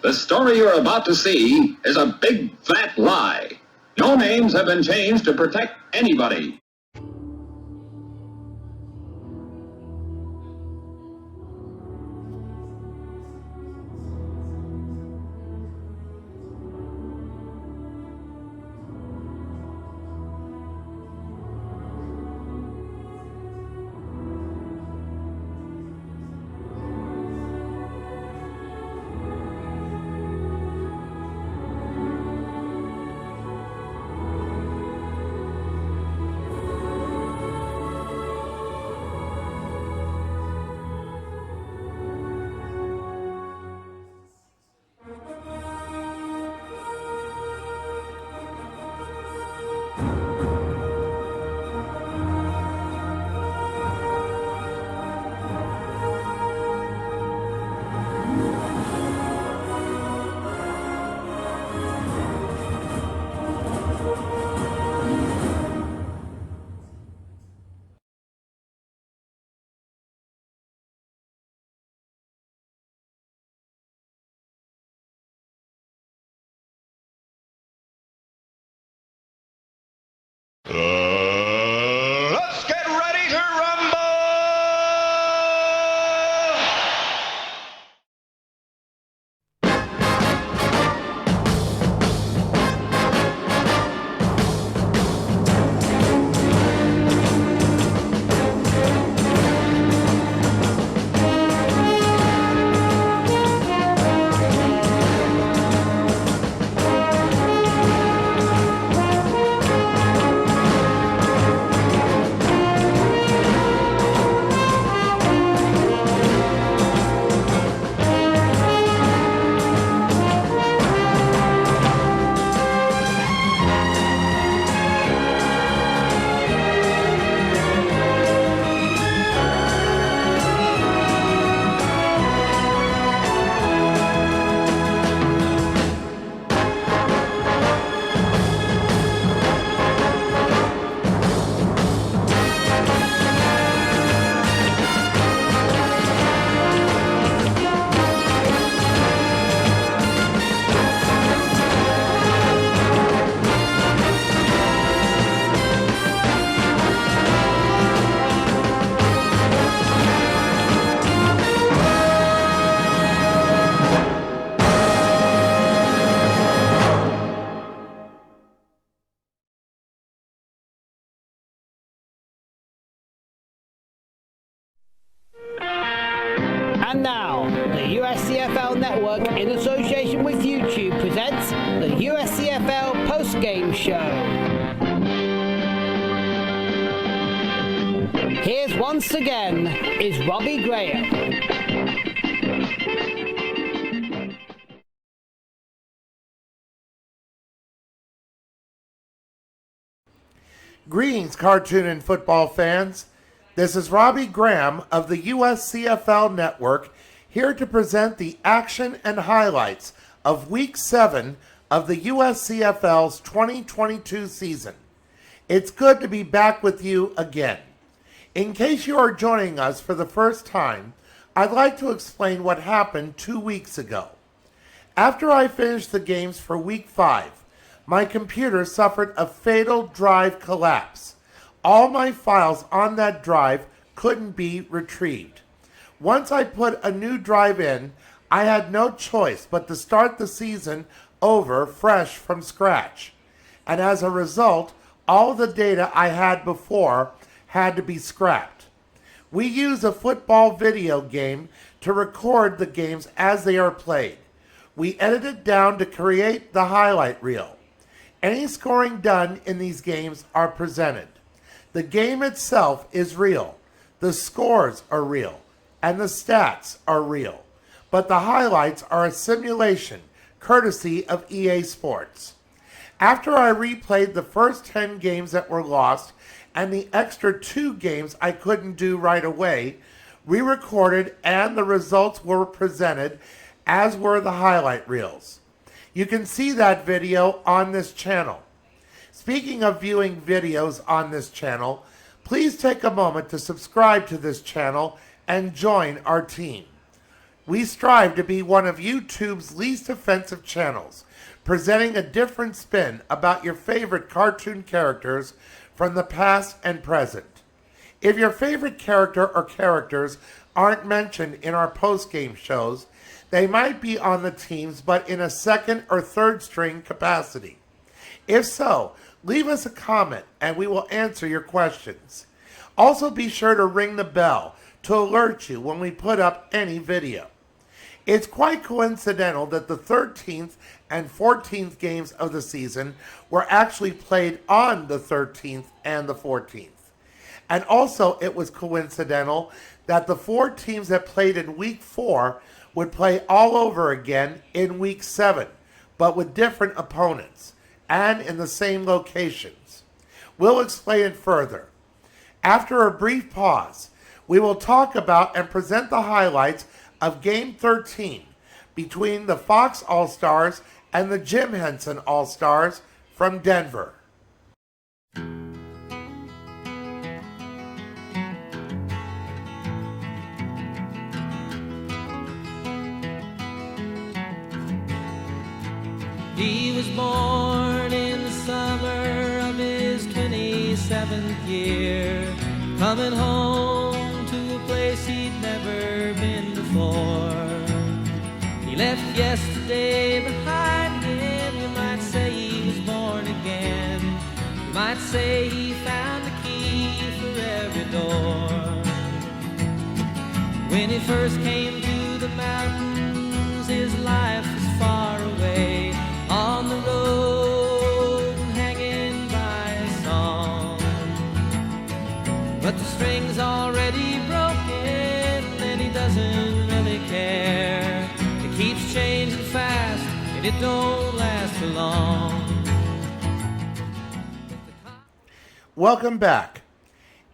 The story you're about to see is a big, fat lie. No names have been changed to protect anybody. Let's get ready to rumble! And now, the USCFL Network, in association with YouTube, presents the USCFL Postgame Show. Here's once again is Robbie Graham. Greetings, cartoon and football fans. This is Robbie Graham of the USCFL Network, here to present the action and highlights of Week 7 of the USCFL's 2022 season. It's good to be back with you again. In case you are joining us for the first time, I'd like to explain what happened 2 weeks ago. After I finished the games for Week 5, my computer suffered a fatal drive collapse. All my files on that drive couldn't be retrieved. Once I put a new drive in, I had no choice but to start the season over fresh from scratch. And as a result, all the data I had before had to be scrapped. We use a football video game to record the games as they are played. We edit it down to create the highlight reel. Any scoring done in these games are presented. The game itself is real, the scores are real, and the stats are real. But the highlights are a simulation, courtesy of EA Sports. After I replayed the first 10 games that were lost and the extra 2 games I couldn't do right away, re-recorded and the results were presented, as were the highlight reels. You can see that video on this channel. Speaking of viewing videos on this channel, please take a moment to subscribe to this channel and join our team. We strive to be one of YouTube's least offensive channels, presenting a different spin about your favorite cartoon characters from the past and present. If your favorite character or characters aren't mentioned in our post-game shows, they might be on the teams but in a second or third string capacity. If so, leave us a comment and we will answer your questions. Also be sure to ring the bell to alert you when we put up any video. It's quite coincidental that the 13th and 14th games of the season were actually played on the 13th and the 14th. And also it was coincidental that the 4 teams that played in Week 4 would play all over again in Week 7, but with different opponents and in the same locations. We'll explain it further. After a brief pause, we will talk about and present the highlights of Game 13 between the Fox All-Stars and the Jim Henson All-Stars from Denver. He was born in the summer of his 27th year, coming home to a place he'd never been before. He left yesterday behind him. You might say he was born again. You might say he found the key for every door. When he first came to the mountains, his life was far away, on the road, hanging by a song. But the string's already broken, and he doesn't really care. It keeps changing fast, and it don't last for long. Welcome back.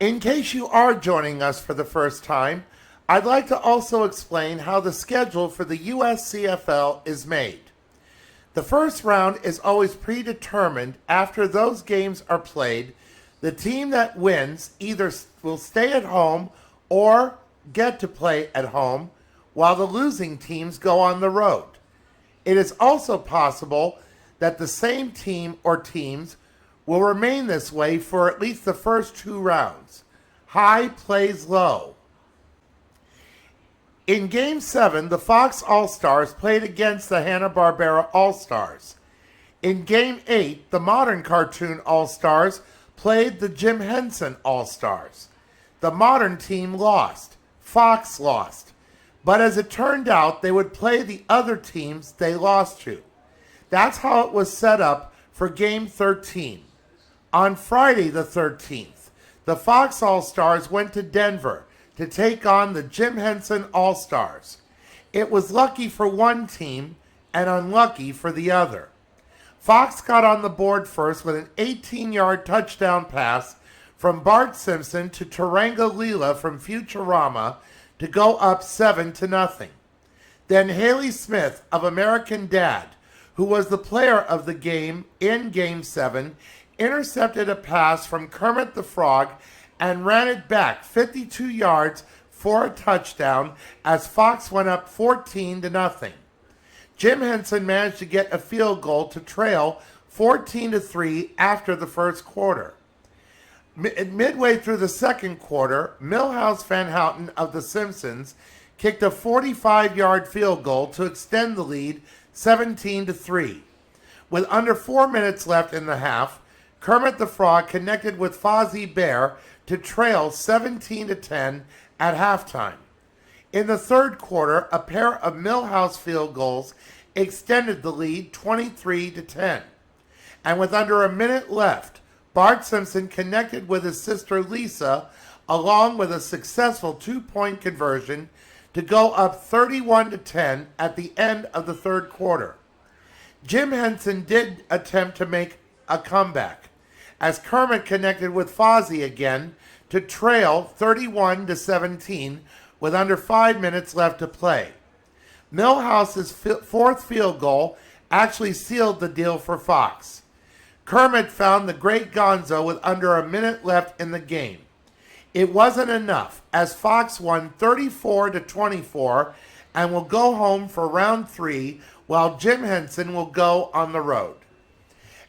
In case you are joining us for the first time, I'd like to also explain how the schedule for the USCFL is made. The first round is always predetermined. After those games are played, the team that wins either will stay at home or get to play at home, while the losing teams go on the road. It is also possible that the same team or teams will remain this way for at least the first 2 rounds. High plays low. In Game 7, the Fox All-Stars played against the Hanna-Barbera All-Stars. In Game 8, the modern cartoon All-Stars played the Jim Henson All-Stars. The modern team lost. Fox lost. But as it turned out, they would play the other teams they lost to. That's how it was set up for Game 13. On Friday the 13th, the Fox All-Stars went to Denver to take on the Jim Henson All-Stars. It was lucky for one team and unlucky for the other. Fox got on the board first with an 18-yard touchdown pass from Bart Simpson to Taranga Leela from Futurama to go up 7-0. Then Haley Smith of American Dad, who was the player of the game in Game 7, intercepted a pass from Kermit the Frog and ran it back 52 yards for a touchdown as Fox went up 14-0. Jim Henson managed to get a field goal to trail 14-3 after the first quarter. Midway through the second quarter, Milhouse Van Houten of The Simpsons kicked a 45-yard field goal to extend the lead 17-3. With under 4 minutes left in the half, Kermit the Frog connected with Fozzie Bear to trail 17-10 at halftime. In the third quarter, a pair of Milhouse field goals extended the lead 23-10. And with under a minute left, Bart Simpson connected with his sister Lisa, along with a successful 2-point conversion, to go up 31-10 at the end of the third quarter. Jim Henson did attempt to make a comeback, as Kermit connected with Fozzie again to trail 31-17 with under 5 minutes left to play. Milhouse's fourth field goal actually sealed the deal for Fox. Kermit found the great Gonzo with under a minute left in the game. It wasn't enough, as Fox won 34-24 and will go home for round 3, while Jim Henson will go on the road.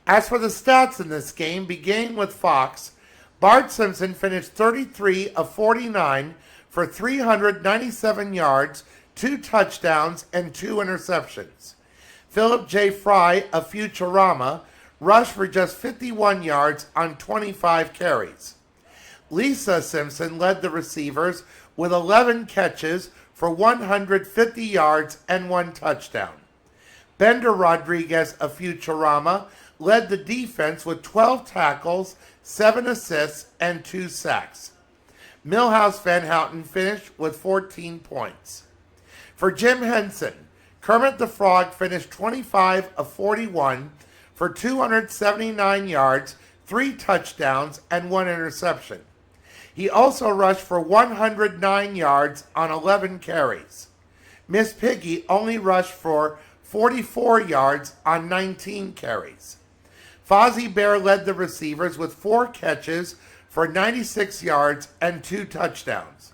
As for the stats in this game, beginning with Fox, Bart Simpson finished 33 of 49 for 397 yards, 2 touchdowns, and 2 interceptions. Philip J. Fry of Futurama rushed for just 51 yards on 25 carries. Lisa Simpson led the receivers with 11 catches for 150 yards and 1 touchdown. Bender Rodriguez of Futurama led the defense with 12 tackles, 7 assists, and 2 sacks. Milhouse Van Houten finished with 14 points. For Jim Henson, Kermit the Frog finished 25 of 41 for 279 yards, 3 touchdowns, and 1 interception. He also rushed for 109 yards on 11 carries. Miss Piggy only rushed for 44 yards on 19 carries. Fozzie Bear led the receivers with 4 catches for 96 yards and 2 touchdowns.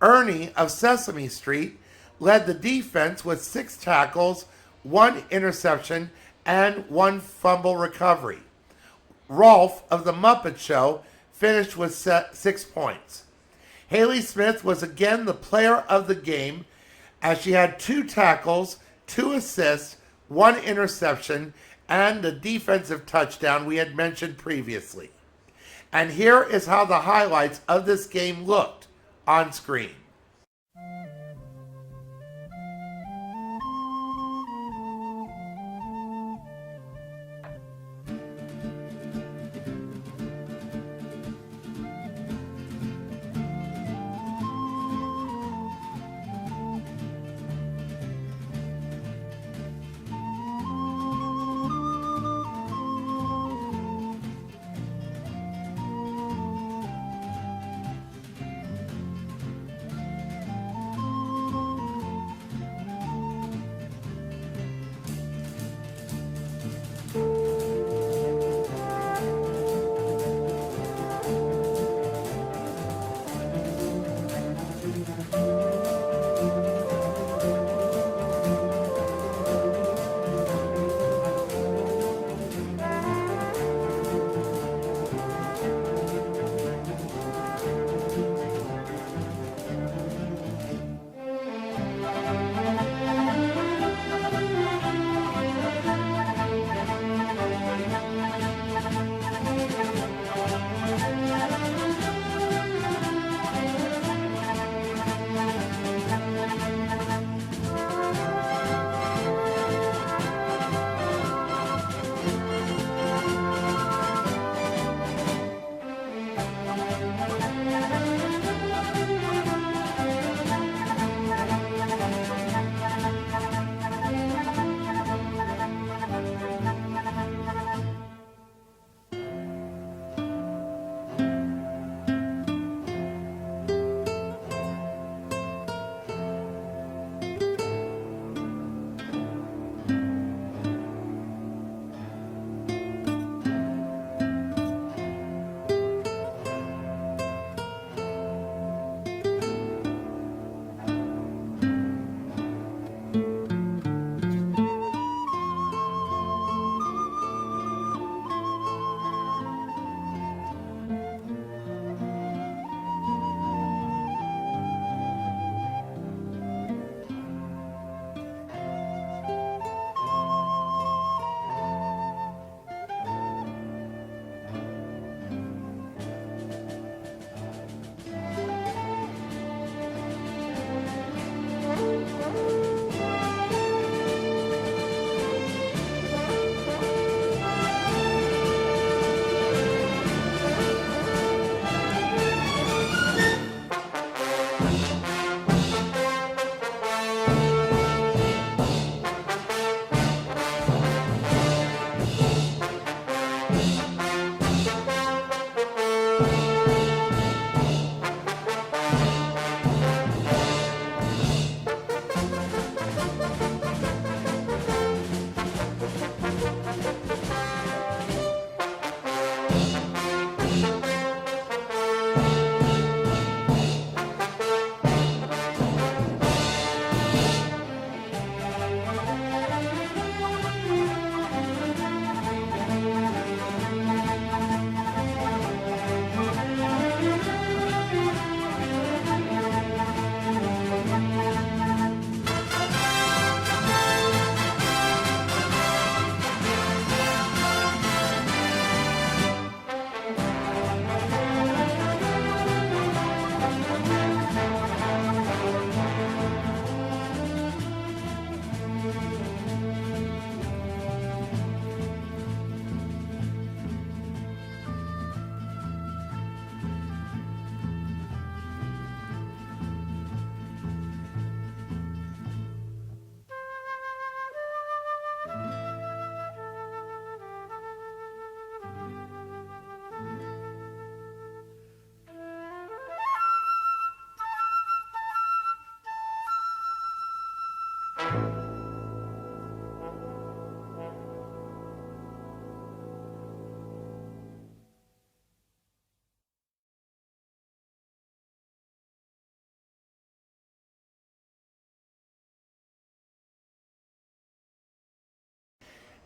Ernie of Sesame Street led the defense with 6 tackles, 1 interception, and 1 fumble recovery. Rolf of The Muppet Show finished with 6 points. Haley Smith was again the player of the game as she had 2 tackles, 2 assists, 1 interception, and the defensive touchdown we had mentioned previously. And here is how the highlights of this game looked on screen.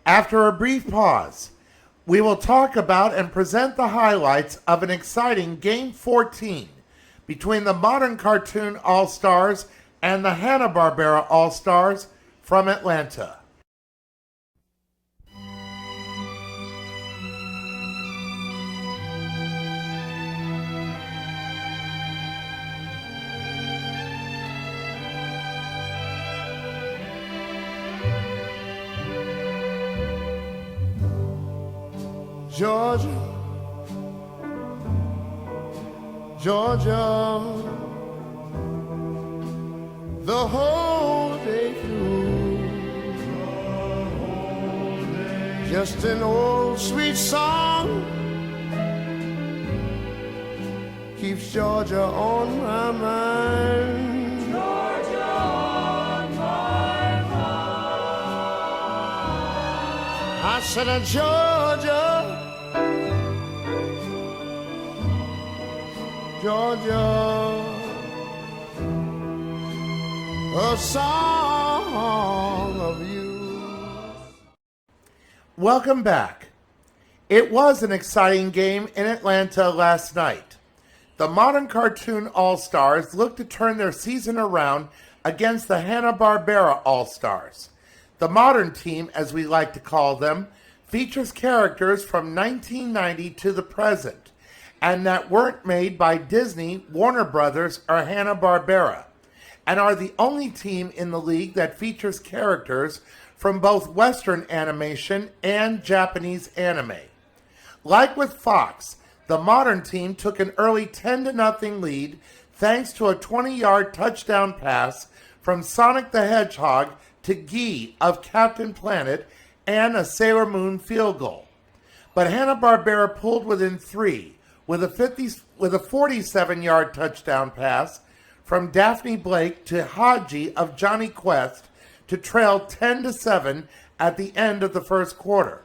After a brief pause, we will talk about and present the highlights of an exciting Game 14 between the Modern Cartoon All-Stars and the Hanna-Barbera All-Stars from Atlanta. Georgia, Georgia, the whole day through, just an old sweet song keeps Georgia on my mind. Georgia on my mind. I said, Georgia, Georgia, a song of you. Welcome back. It was an exciting game in Atlanta last night. The Modern Cartoon All-Stars looked to turn their season around against the Hanna-Barbera All-Stars. The modern team, as we like to call them, features characters from 1990 to the present, and that weren't made by Disney, Warner Brothers, or Hanna-Barbera, and are the only team in the league that features characters from both Western animation and Japanese anime. Like with Fox, the modern team took an early 10-0 lead thanks to a 20-yard touchdown pass from Sonic the Hedgehog to Guy of Captain Planet and a Sailor Moon field goal. But Hanna-Barbera pulled within 3 with a 47-yard touchdown pass from Daphne Blake to Haji of Johnny Quest to trail 10-7 at the end of the first quarter.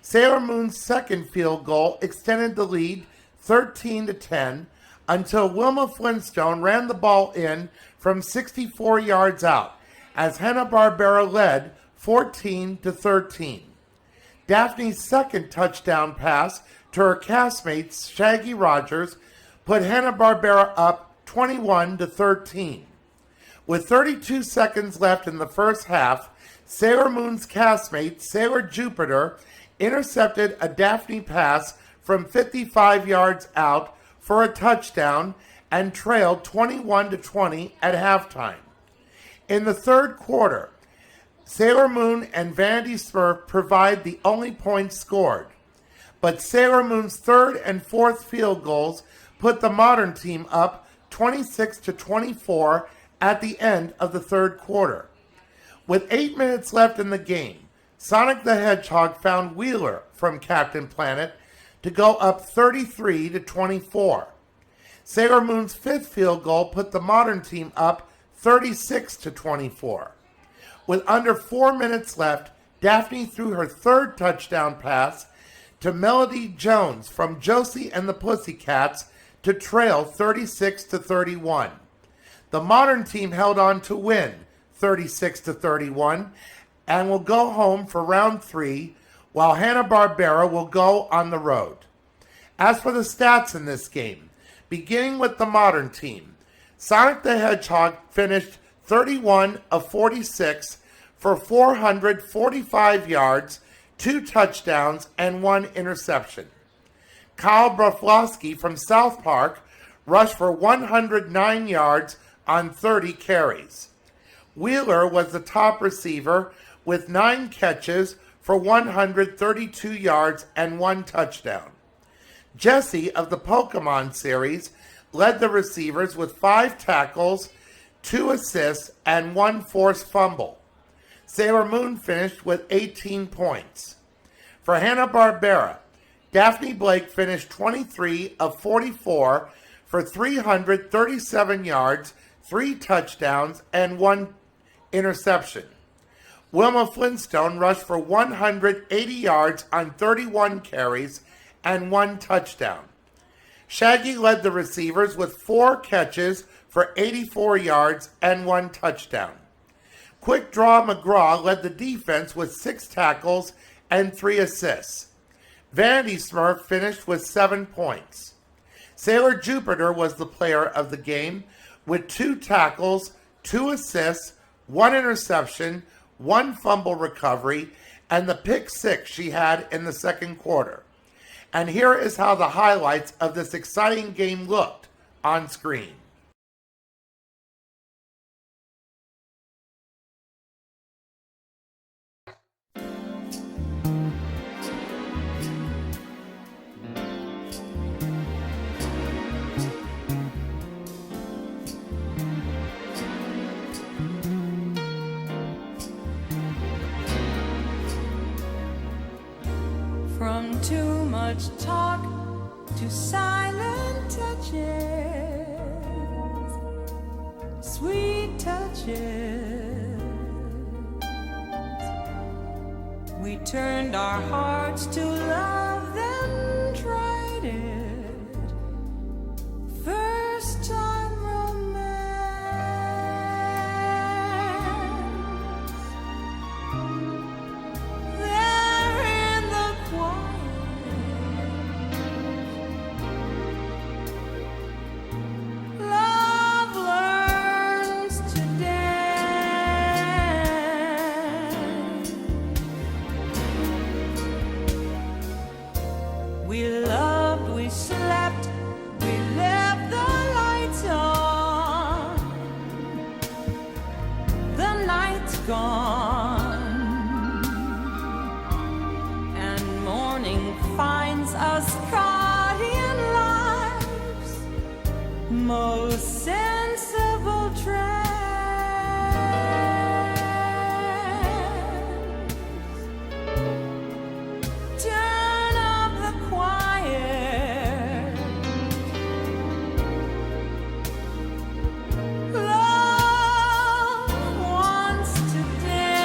Sailor Moon's second field goal extended the lead 13-10 until Wilma Flintstone ran the ball in from 64 yards out as Hanna-Barbera led 14-13. Daphne's second touchdown pass to her castmates Shaggy Rogers put Hanna-Barbera up 21-13. With 32 seconds left in the first half, Sailor Moon's castmate Sailor Jupiter intercepted a Daphne pass from 55 yards out for a touchdown and trailed 21-20 at halftime. In the third quarter, Sailor Moon and Vanity Smurf provide the only points scored, but Sailor Moon's third and fourth field goals put the modern team up 26-24 at the end of the third quarter. With 8 minutes left in the game, Sonic the Hedgehog found Wheeler from Captain Planet to go up 33-24. Sailor Moon's fifth field goal put the modern team up 36-24. With under 4 minutes left, Daphne threw her third touchdown pass to Melody Jones from Josie and the Pussycats to trail 36-31. The modern team held on to win 36-31 and will go home for round 3, while Hanna-Barbera will go on the road. As for the stats in this game, beginning with the modern team, Sonic the Hedgehog finished 31 of 46 for 445 yards, 2 touchdowns, and 1 interception. Kyle Broflovsky from South Park rushed for 109 yards on 30 carries. Wheeler was the top receiver with 9 catches for 132 yards and 1 touchdown. Jesse of the Pokemon series led the receivers with 5 tackles, 2 assists, and 1 forced fumble. Sailor Moon finished with 18 points. For Hanna-Barbera, Daphne Blake finished 23 of 44 for 337 yards, 3 touchdowns, and 1 interception. Wilma Flintstone rushed for 180 yards on 31 carries and 1 touchdown. Shaggy led the receivers with 4 catches for 84 yards and 1 touchdown. Quick Draw McGraw led the defense with 6 tackles and 3 assists. Vanity Smurf finished with 7 points. Sailor Jupiter was the player of the game with 2 tackles, 2 assists, 1 interception, 1 fumble recovery, and the pick 6 she had in the second quarter. And here is how the highlights of this exciting game looked on screen. From too much talk to silent touches, sweet touches. We turned our hearts to love, then tried it. First time romance. There in the quiet, love learns to dance. We loved, we slept, we left the lights on. The night's gone, and morning finds us caught in life's most sensible trance. Turn up the choir. Love wants to dance.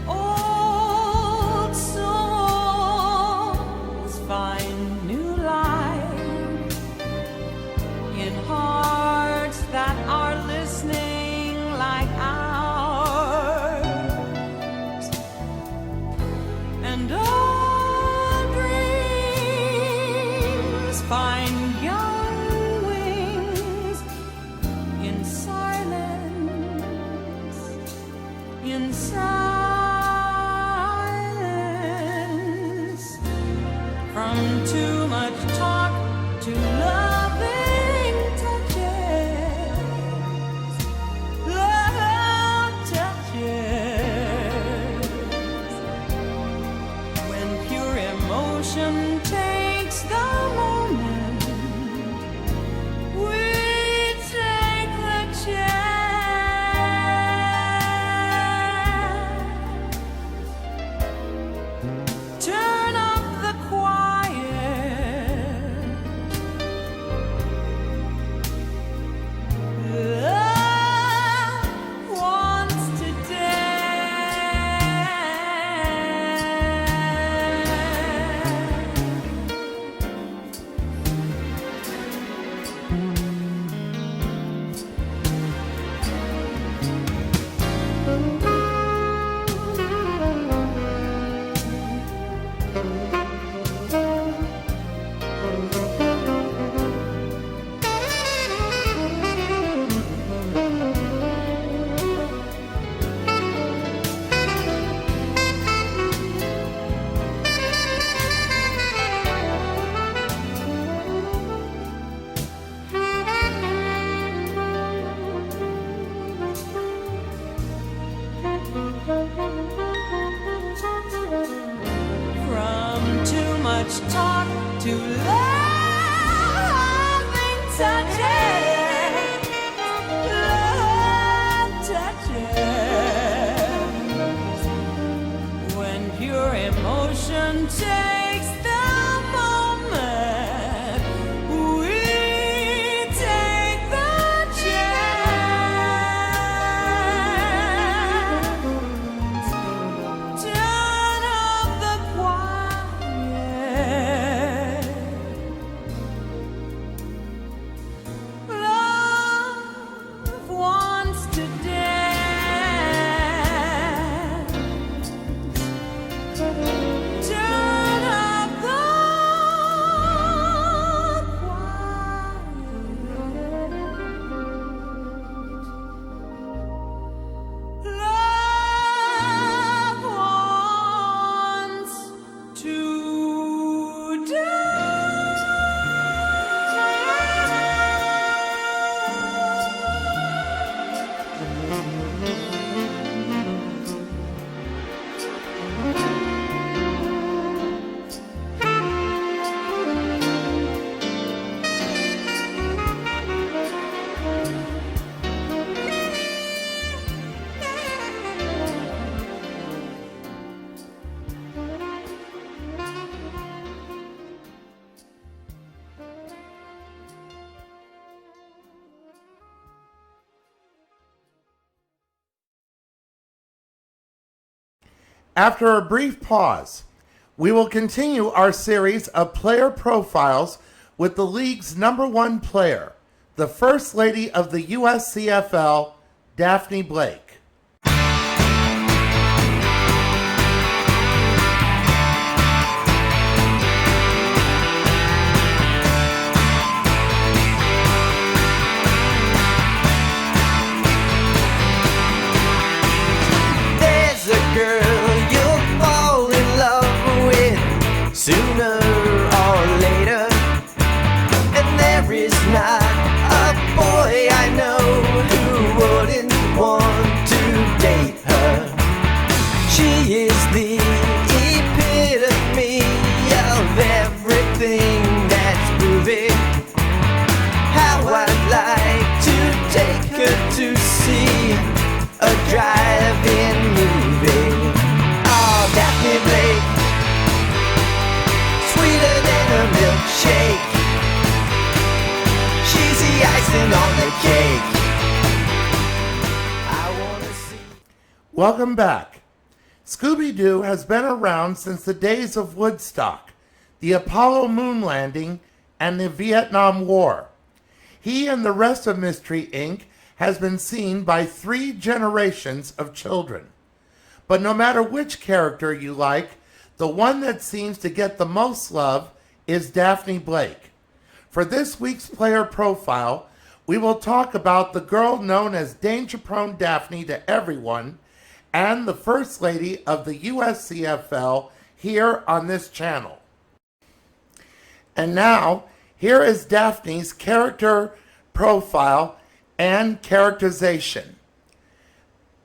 Old souls find new life in hearts that are listening like ours, and all dreams find young wings in silence, in silence. From too much talk to loving touches, love touches. When pure emotion takes the moment, we take the chance. Turn up the choir. Love wants to From too much talk to loving touches, love touches. When pure emotion takes the moment, we take the chance. Turn up the choir. After a brief pause, we will continue our series of player profiles with the league's number one player, the First Lady of the USCFL, Daphne Blake. There's a girl you'll fall in love with sooner or later, and there is not a boy I know who wouldn't want to date her. She is the epitome of everything that's groovy. How I'd like to take her to see a drive-in movie. Oh, Daphne Blake, sweeter than a milkshake. She's the icing on the cake. I wanna see. Welcome back. Scooby-Doo has been around since the days of Woodstock, the Apollo moon landing, and the Vietnam War. He and the rest of Mystery Inc. has been seen by 3 generations of children. But no matter which character you like, the one that seems to get the most love is Daphne Blake. For this week's player profile, we will talk about the girl known as Danger-Prone Daphne to everyone and the First Lady of the USCFL here on this channel. And now, here is Daphne's character profile and characterization.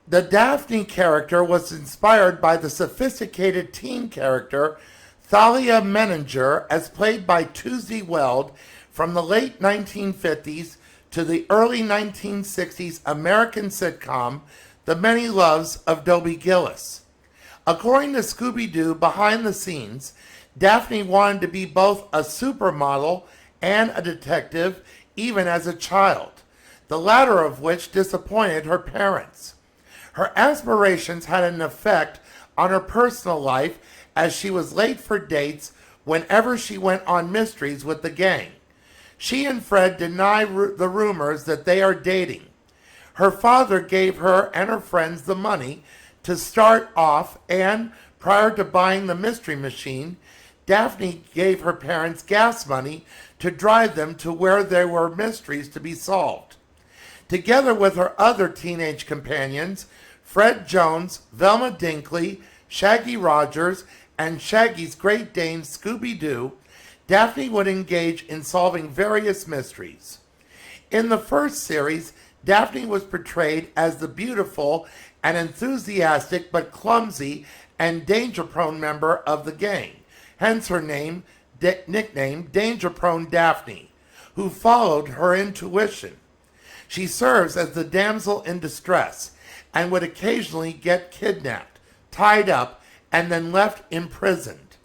The Daphne character was inspired by the sophisticated teen character Thalia Menninger, as played by Tuesday Weld, from the late 1950s to the early 1960s American sitcom The Many Loves of Dobie Gillis. According to Scooby-Doo behind the scenes, Daphne wanted to be both a supermodel and a detective even as a child, the latter of which disappointed her parents. Her aspirations had an effect on her personal life, as she was late for dates whenever she went on mysteries with the gang. She and Fred deny the rumors that they are dating. Her father gave her and her friends the money to start off, and prior to buying the mystery machine, Daphne gave her parents gas money to drive them to where there were mysteries to be solved. Together with her other teenage companions, Fred Jones, Velma Dinkley, Shaggy Rogers, and Shaggy's Great Dane Scooby-Doo, Daphne would engage in solving various mysteries. In the first series, Daphne was portrayed as the beautiful and enthusiastic but clumsy and danger-prone member of the gang, hence her nickname Danger-Prone Daphne, who followed her intuition. She serves as the damsel in distress and would occasionally get kidnapped, tied up, and then left imprisoned.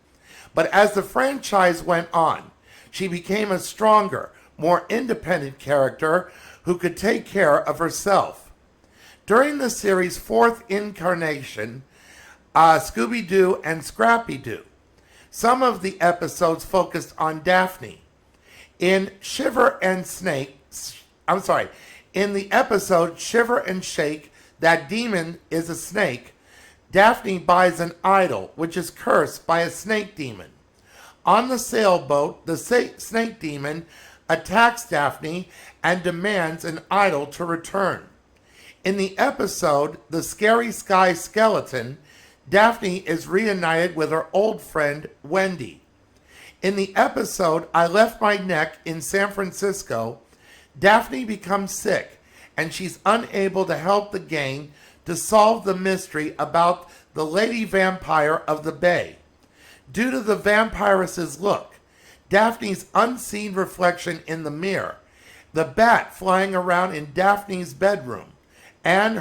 But as the franchise went on, she became a stronger, more independent character who could take care of herself. During the series' 4th incarnation, Scooby-Doo and Scrappy-Doo, some of the episodes focused on Daphne. In the episode Shiver and Shake, That Demon is a Snake, Daphne buys an idol which is cursed by a snake demon. On the sailboat, the snake demon attacks Daphne and demands an idol to return. In the episode The Scary Sky Skeleton, Daphne is reunited with her old friend Wendy. In the episode I Left My Neck in San Francisco, Daphne becomes sick and she's unable to help the gang to solve the mystery about the lady vampire of the Bay. Due to the vampiress's look, Daphne's unseen reflection in the mirror, the bat flying around in Daphne's bedroom, and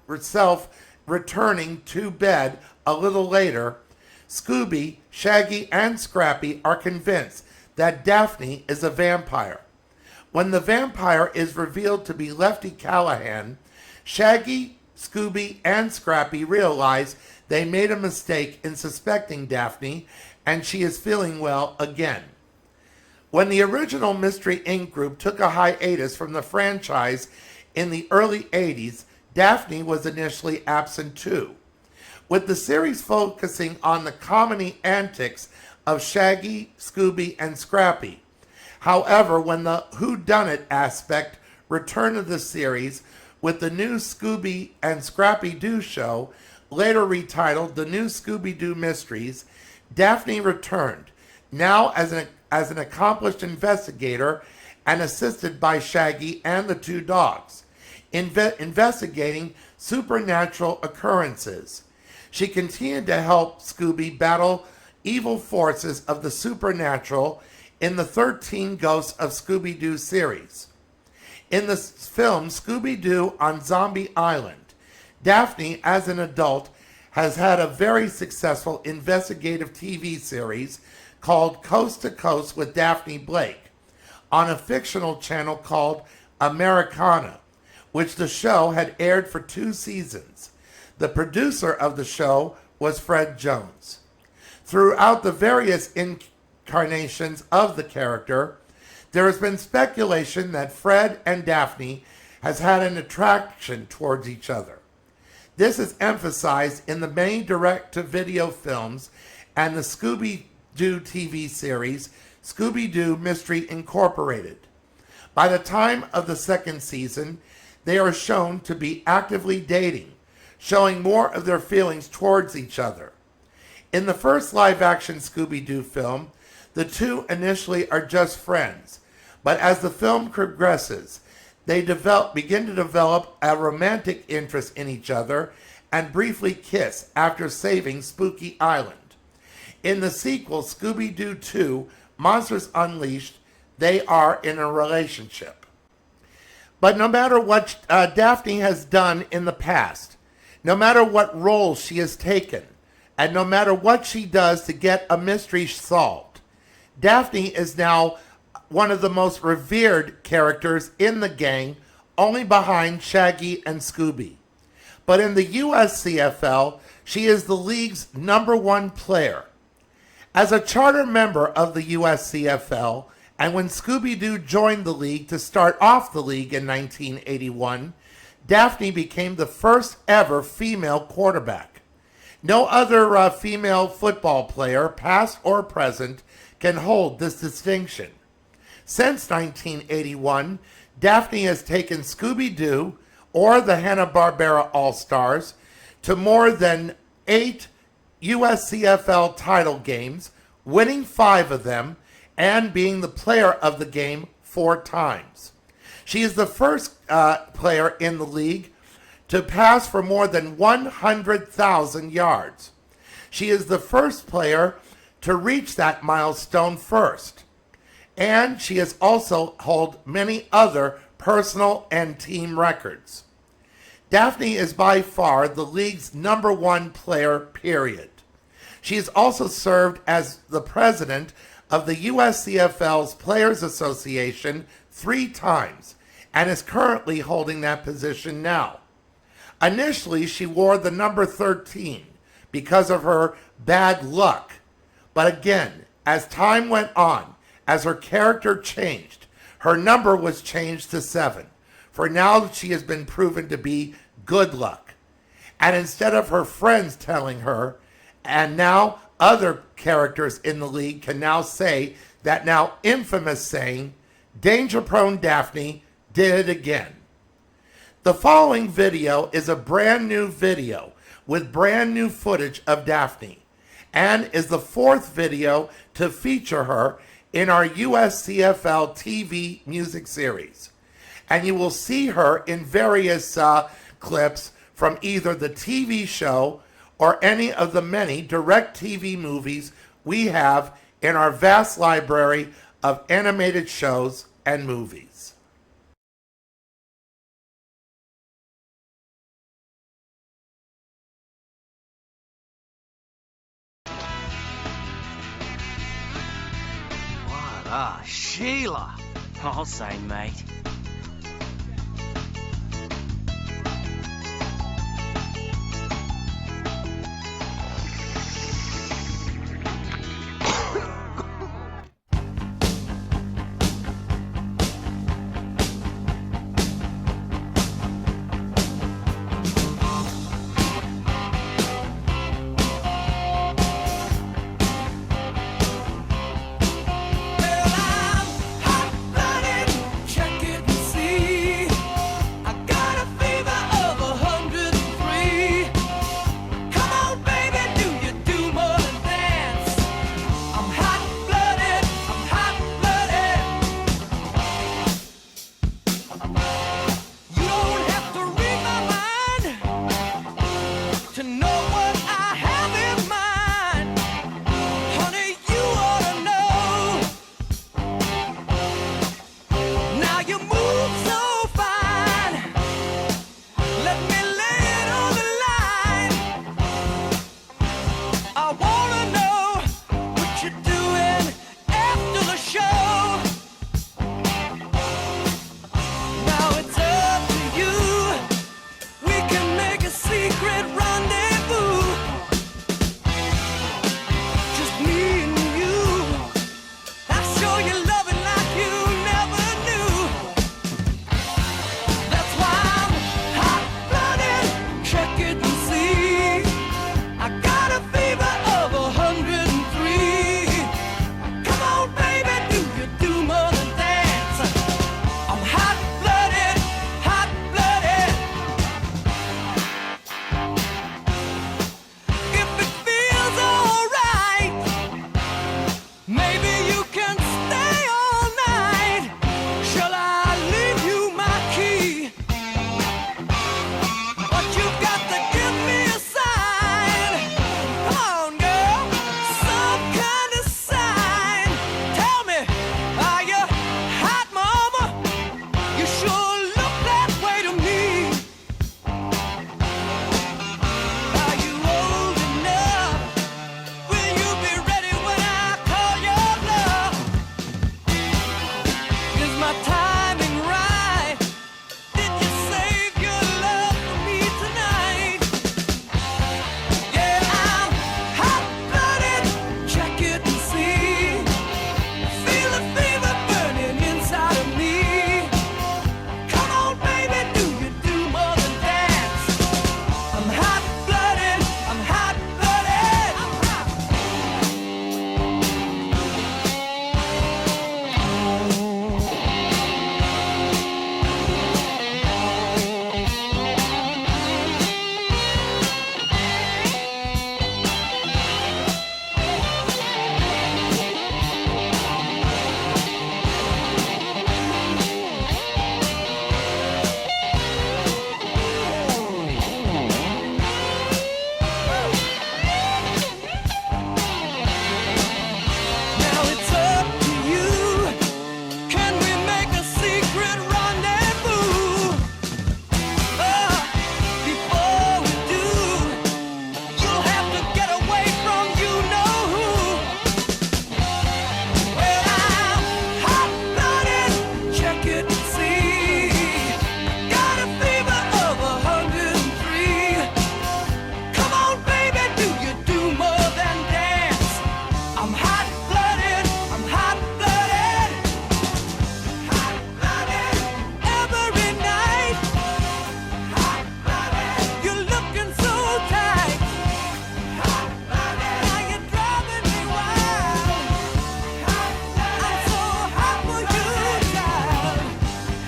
herself returning to bed a little later, Scooby, Shaggy, and Scrappy are convinced that Daphne is a vampire. When the vampire is revealed to be Lefty Callahan, Shaggy, Scooby, and Scrappy realize they made a mistake in suspecting Daphne, and she is feeling well again. When the original Mystery Inc. group took a hiatus from the franchise in the early 80s, Daphne was initially absent too, with the series focusing on the comedy antics of Shaggy, Scooby, and Scrappy. However, when the whodunit aspect returned to the series with the new Scooby and Scrappy-Doo show, later retitled The New Scooby-Doo Mysteries, Daphne returned, now as an accomplished investigator and assisted by Shaggy and the two dogs, investigating supernatural occurrences. She continued to help Scooby battle evil forces of the supernatural in the 13 Ghosts of Scooby-Doo series. In the film Scooby-Doo on Zombie Island, Daphne, as an adult, has had a very successful investigative TV series called Coast to Coast with Daphne Blake on a fictional channel called Americana, which the show had aired for 2 seasons. The producer of the show was Fred Jones. Throughout the various incarnations of the character, there has been speculation that Fred and Daphne has had an attraction towards each other. This is emphasized in the many direct-to-video films and the Scooby-Doo TV series, Scooby-Doo Mystery Incorporated. By the time of the 2nd season, they are shown to be actively dating, showing more of their feelings towards each other. In the first live-action Scooby-Doo film, the two initially are just friends, but as the film progresses, they begin to develop a romantic interest in each other and briefly kiss after saving Spooky Island. In the sequel, Scooby-Doo 2, Monsters Unleashed, they are in a relationship. But no matter what Daphne has done in the past, no matter what role she has taken, and no matter what she does to get a mystery solved, Daphne is now one of the most revered characters in the gang, only behind Shaggy and Scooby. But in the USCFL, she is the league's #1 player. As a charter member of the USCFL, and when Scooby-Doo joined the league to start off the league in 1981, Daphne became the first ever female quarterback. No other female football player, past or present, can hold this distinction. Since 1981, Daphne has taken Scooby-Doo, or the Hanna-Barbera All-Stars, to more than 8 USCFL title games, winning 5 of them, and being the player of the game 4 times. She is the first player in the league to pass for more than 100,000 yards. She is the first player to reach that milestone first. And she has also held many other personal and team records. Daphne is by far the league's #1 player, period. She has also served as the president of the USCFL's Players Association 3 times and is currently holding that position now. Initially, she wore the number 13 because of her bad luck. But again, as time went on, as her character changed, her number was changed to 7. For now, she has been proven to be good luck. And instead of her friends telling her, and now other characters in the league can now say that now infamous saying, danger-prone Daphne did it again. The following video is a brand new video with brand new footage of Daphne, and is the 4th video to feature her in our USCFL TV music series. And you will see her in various clips from either the TV show or any of the many direct TV movies we have in our vast library of animated shows and movies. What? Ah, Sheila. I'll say, mate. my timing right? Did you save your love for me tonight? Yeah, I'm hot-blooded, check it and see. Feel the fever burning inside of me. Come on, baby, do you do more than dance? I'm hot-blooded, I'm hot-blooded. Now it's up to you. Can we make a secret rendezvous? Before we do, you'll have to get away from you know who. Well, I'm hot-blooded, check it and see. Got a fever of 103. Come on, baby, do you do more than dance? I'm hot-blooded, I'm hot-blooded. Hot-blooded, every night. Hot-blooded, you're looking so tight. Hot-blooded, now you're driving me wild. Hot-blooded, I'm so hot for you, child.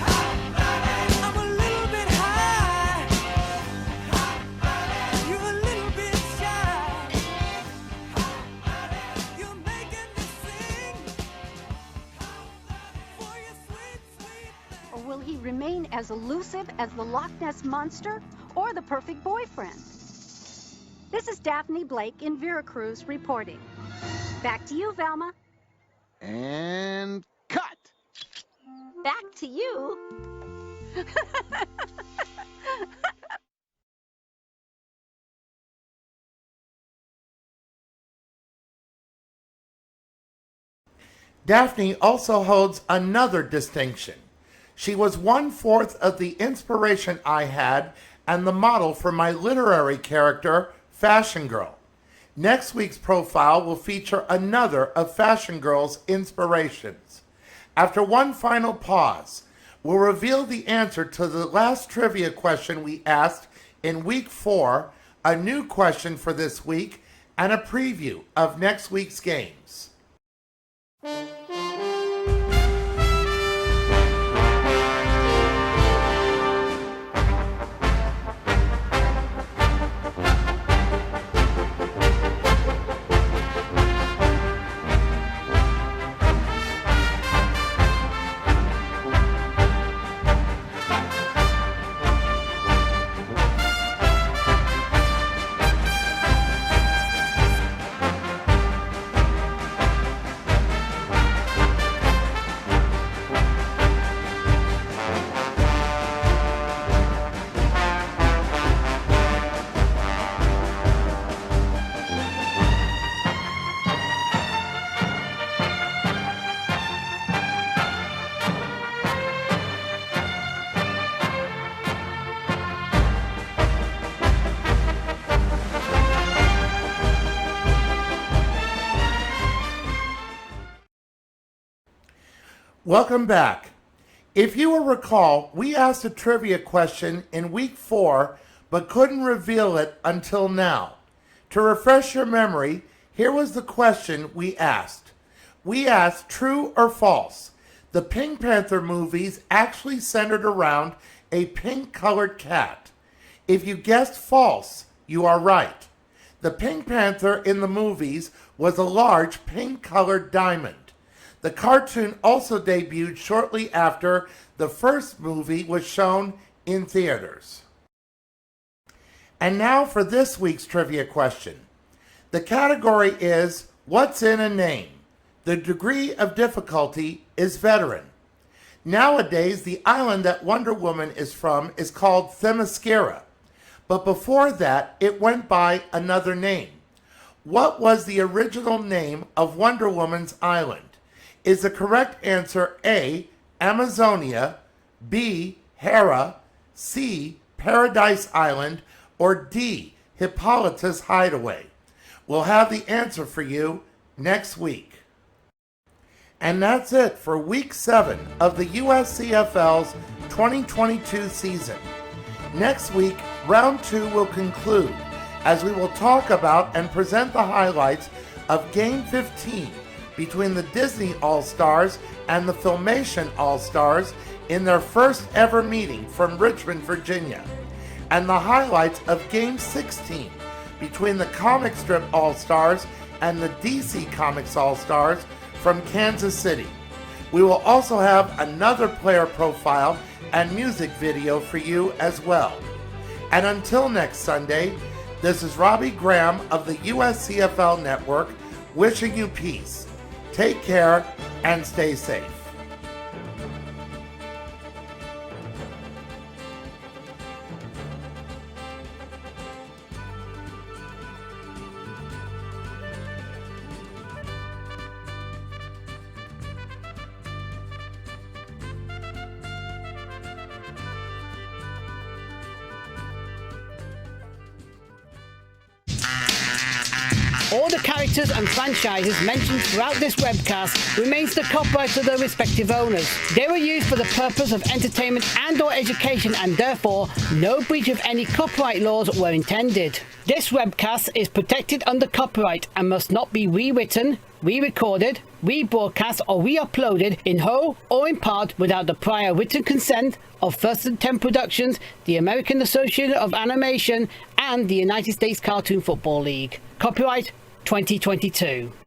Hot-blooded, I'm a little bit high. Hot-blooded, you're a little bit shy. You're making me sing for your sweet, sweet thing. Or will he remain as elusive as the Loch Ness Monster or the perfect boyfriend? This is Daphne Blake in Veracruz reporting. Back to you, Velma. And cut. Back to you. Daphne also holds another distinction. She was 1/4 of the inspiration I had and the model for my literary character, Fashion Girl. Next week's profile will feature another of Fashion Girl's inspirations. After one final pause, we'll reveal the answer to the last trivia question we asked in week 4, a new question for this week, and a preview of next week's games. Welcome back. If you will recall, we asked a trivia question in week 4, but couldn't reveal it until now. To refresh your memory, here was the question we asked. We asked, true or false, the Pink Panther movies actually centered around a pink-colored cat. If you guessed false, you are right. The Pink Panther in the movies was a large pink-colored diamond. The cartoon also debuted shortly after the first movie was shown in theaters. And now for this week's trivia question. The category is, what's in a name? The degree of difficulty is veteran. Nowadays, the island that Wonder Woman is from is called Themyscira. But before that, it went by another name. What was the original name of Wonder Woman's island? Is the correct answer A, Amazonia, B. Hera, C. Paradise Island, or D. Hippolyta's Hideaway? We'll have the answer for you next week. And that's it for Week 7 of the USCFL's 2022 season. Next week, Round 2 will conclude as we will talk about and present the highlights of Game 15 between the Disney All-Stars and the Filmation All-Stars in their first ever meeting from Richmond, Virginia, and the highlights of Game 16 between the Comic Strip All-Stars and the DC Comics All-Stars from Kansas City. We will also have another player profile and music video for you as well. And until next Sunday, this is Robbie Graham of the USCFL Network wishing you peace. Take care and stay safe. All the characters and franchises mentioned throughout this webcast remains the copyright of their respective owners. They were used for the purpose of entertainment and or education, and therefore no breach of any copyright laws were intended. This webcast is protected under copyright and must not be rewritten, re-recorded, rebroadcast or re-uploaded in whole or in part without the prior written consent of First and 10 Productions, the American Association of Animation, and the United States Cartoon Football League. Copyright 2022.